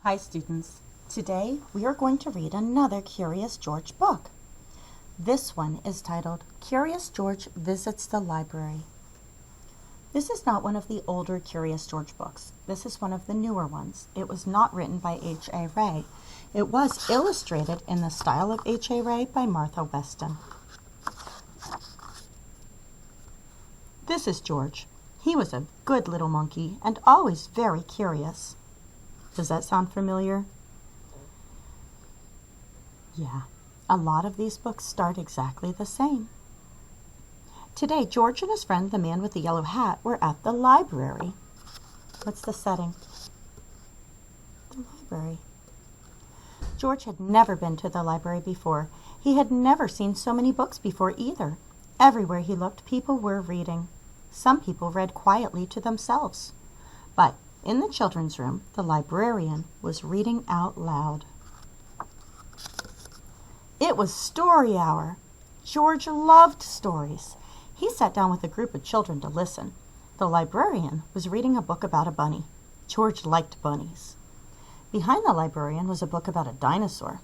Hi students, today we are going to read another Curious George book. This one is titled Curious George Visits the Library. This is not one of the older Curious George books. This is one of the newer ones. It was not written by H.A. Rey. It was illustrated in the style of H.A. Rey by Martha Weston. This is George. He was a good little monkey and always very curious. Does that sound familiar? Yeah, a lot of these books start exactly the same. Today, George and his friend, the man with the yellow hat, were at the library. What's the setting? The library. George had never been to the library before. He had never seen so many books before either. Everywhere he looked, people were reading. Some people read quietly to themselves. But in the children's room, the librarian was reading out loud. It was story hour. George loved stories. He sat down with a group of children to listen. The librarian was reading a book about a bunny. George liked bunnies. Behind the librarian was a book about a dinosaur.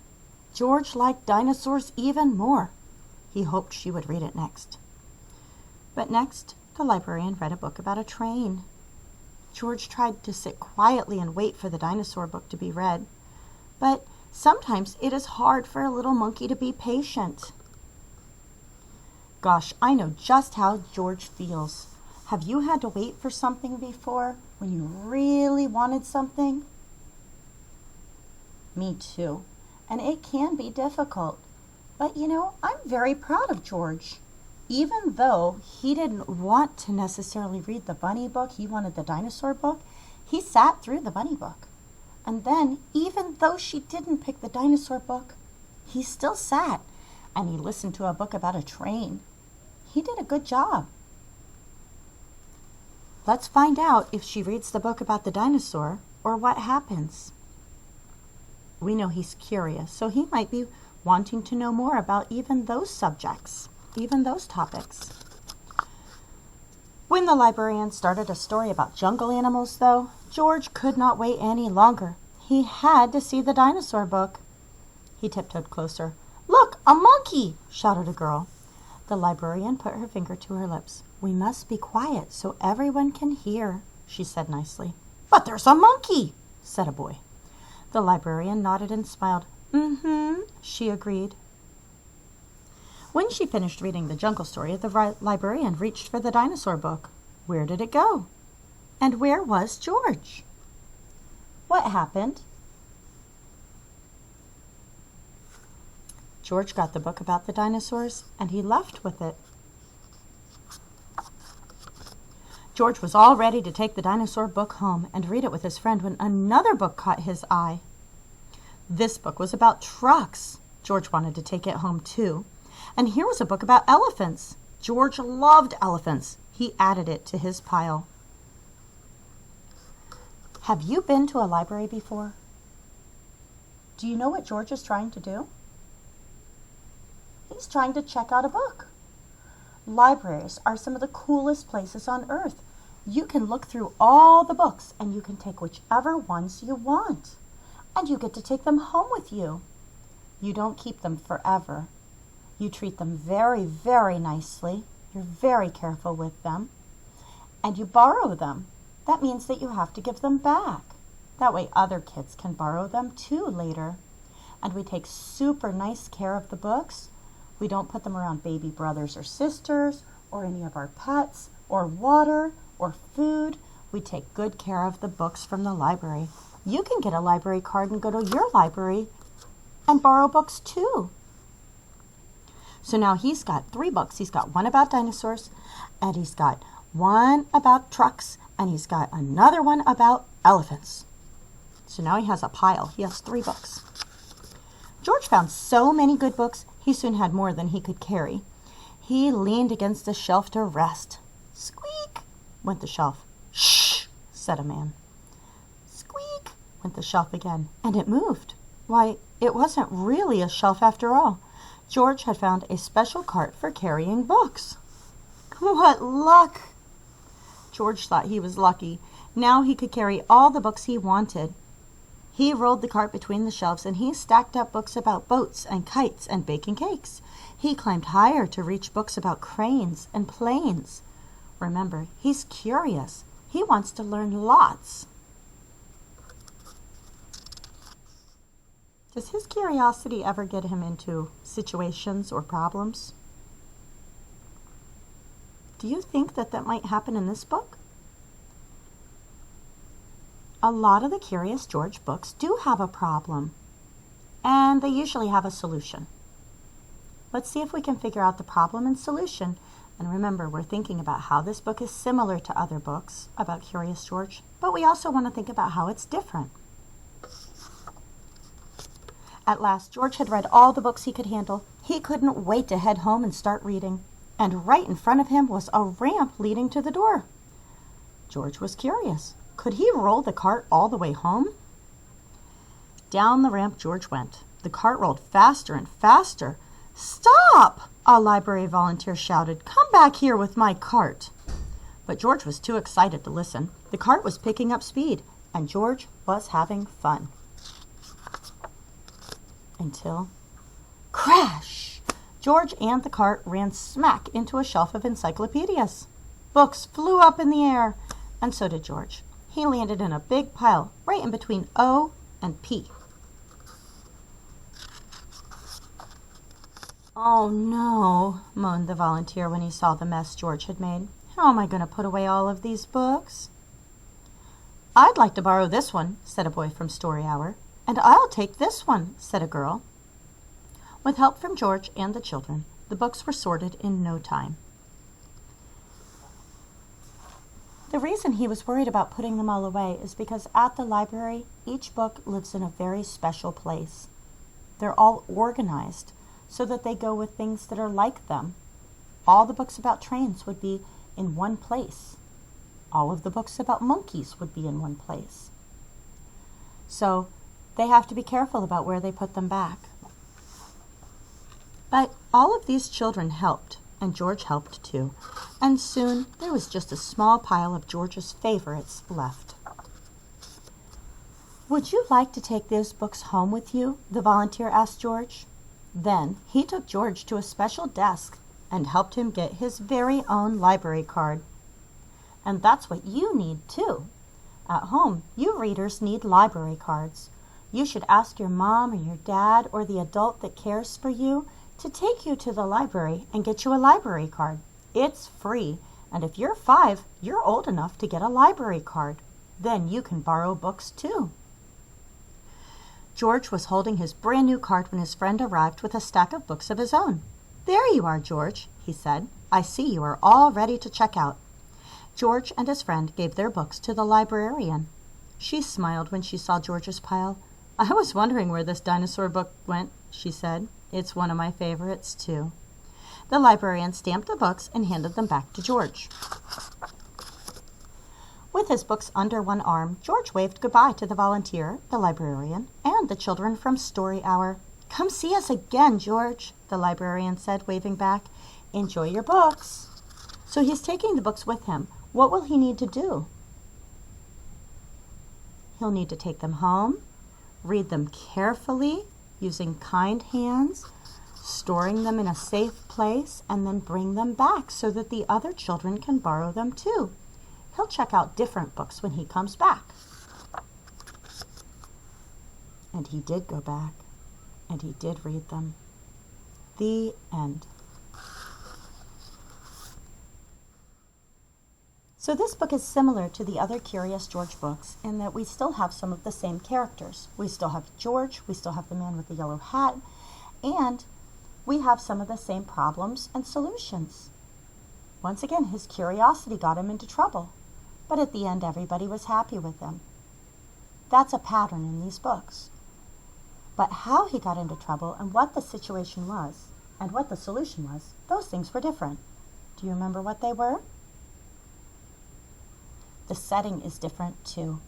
George liked dinosaurs even more. He hoped she would read it next. But next, the librarian read a book about a train. George tried to sit quietly and wait for the dinosaur book to be read. But sometimes it is hard for a little monkey to be patient. Gosh, I know just how George feels. Have you had to wait for something before when you really wanted something? Me too. And it can be difficult. But you know, I'm very proud of George. Even though he didn't want to necessarily read the bunny book, he wanted the dinosaur book, he sat through the bunny book. And then, even though she didn't pick the dinosaur book, he still sat and he listened to a book about a train. He did a good job. Let's find out if she reads the book about the dinosaur or what happens. We know he's curious, so he might be wanting to know more about even those subjects. Even those topics. When the librarian started a story about jungle animals, though, George could not wait any longer. He had to see the dinosaur book. He tiptoed closer. "Look, a monkey!" shouted a girl. The librarian put her finger to her lips. "We must be quiet so everyone can hear," she said nicely. "But there's a monkey," said a boy. The librarian nodded and smiled. "Mm-hmm," she agreed. When she finished reading the jungle story, the librarian reached for the dinosaur book. Where did it go? And where was George? What happened? George got the book about the dinosaurs, and he left with it. George was all ready to take the dinosaur book home and read it with his friend when another book caught his eye. This book was about trucks. George wanted to take it home too. And here was a book about elephants. George loved elephants. He added it to his pile. Have you been to a library before? Do you know what George is trying to do? He's trying to check out a book. Libraries are some of the coolest places on earth. You can look through all the books and you can take whichever ones you want. And you get to take them home with you. You don't keep them forever. You treat them very, very nicely. You're very careful with them. And you borrow them. That means that you have to give them back. That way other kids can borrow them too later. And we take super nice care of the books. We don't put them around baby brothers or sisters, or any of our pets, or water, or food. We take good care of the books from the library. You can get a library card and go to your library and borrow books too. So now he's got 3 books. He's got one about dinosaurs, and he's got one about trucks, and he's got another one about elephants. So now he has a pile. He has 3 books. George found so many good books, he soon had more than he could carry. He leaned against the shelf to rest. Squeak, went the shelf. Shh, said a man. Squeak, went the shelf again, and it moved. Why, it wasn't really a shelf after all. George had found a special cart for carrying books. What luck! George thought he was lucky. Now he could carry all the books he wanted. He rolled the cart between the shelves and he stacked up books about boats and kites and baking cakes. He climbed higher to reach books about cranes and planes. Remember, he's curious. He wants to learn lots. Does his curiosity ever get him into situations or problems? Do you think that might happen in this book? A lot of the Curious George books do have a problem, and they usually have a solution. Let's see if we can figure out the problem and solution. And remember, we're thinking about how this book is similar to other books about Curious George, but we also want to think about how it's different. At last, George had read all the books he could handle. He couldn't wait to head home and start reading. And right in front of him was a ramp leading to the door. George was curious. Could he roll the cart all the way home? Down the ramp George went. The cart rolled faster and faster. "Stop!" a library volunteer shouted. "Come back here with my cart." But George was too excited to listen. The cart was picking up speed, and George was having fun. Until crash! George and the cart ran smack into a shelf of encyclopedias. Books flew up in the air, and so did George. He landed in a big pile right in between O and P. "Oh no," moaned the volunteer when he saw the mess George had made. "How am I going to put away all of these books?" "I'd like to borrow this one," said a boy from Story Hour. "And I'll take this one," said a girl. With help from George and the children, the books were sorted in no time. The reason he was worried about putting them all away is because at the library, each book lives in a very special place. They're all organized so that they go with things that are like them. All the books about trains would be in one place. All of the books about monkeys would be in one place. So they have to be careful about where they put them back. But all of these children helped, and George helped too. And soon there was just a small pile of George's favorites left. "Would you like to take those books home with you?" the volunteer asked George. Then he took George to a special desk and helped him get his very own library card. And that's what you need too. At home, you readers need library cards. You should ask your mom or your dad or the adult that cares for you to take you to the library and get you a library card. It's free, and if you're 5, you're old enough to get a library card. Then you can borrow books too. George was holding his brand new card when his friend arrived with a stack of books of his own. "There you are, George," he said. "I see you are all ready to check out." George and his friend gave their books to the librarian. She smiled when she saw George's pile. "I was wondering where this dinosaur book went," she said. "It's one of my favorites, too." The librarian stamped the books and handed them back to George. With his books under one arm, George waved goodbye to the volunteer, the librarian, and the children from Story Hour. "Come see us again, George," the librarian said, waving back. "Enjoy your books." So he's taking the books with him. What will he need to do? He'll need to take them home, read them carefully, using kind hands, storing them in a safe place, and then bring them back so that the other children can borrow them too. He'll check out different books when he comes back. And he did go back, and he did read them. The end. So this book is similar to the other Curious George books in that we still have some of the same characters. We still have George, we still have the man with the yellow hat, and we have some of the same problems and solutions. Once again, his curiosity got him into trouble, but at the end everybody was happy with him. That's a pattern in these books. But how he got into trouble and what the situation was and what the solution was, those things were different. Do you remember what they were? The setting is different too.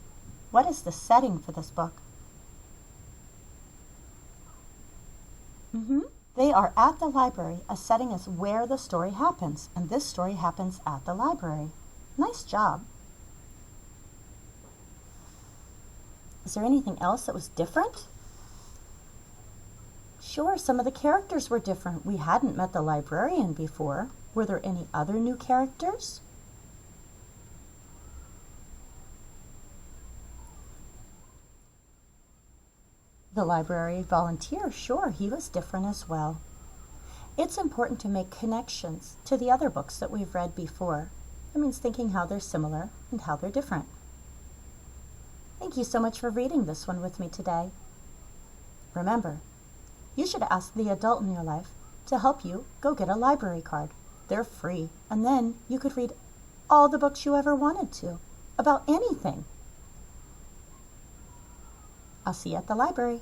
What is the setting for this book? They are at the library. A setting is where the story happens, and this story happens at the library. Nice job. Is there anything else that was different? Sure, some of the characters were different. We hadn't met the librarian before. Were there any other new characters? The library volunteer, sure, he was different as well. It's important to make connections to the other books that we've read before. It means thinking how they're similar and how they're different. Thank you so much for reading this one with me today. Remember, you should ask the adult in your life to help you go get a library card. They're free, and then you could read all the books you ever wanted to, about anything. I'll see you at the library.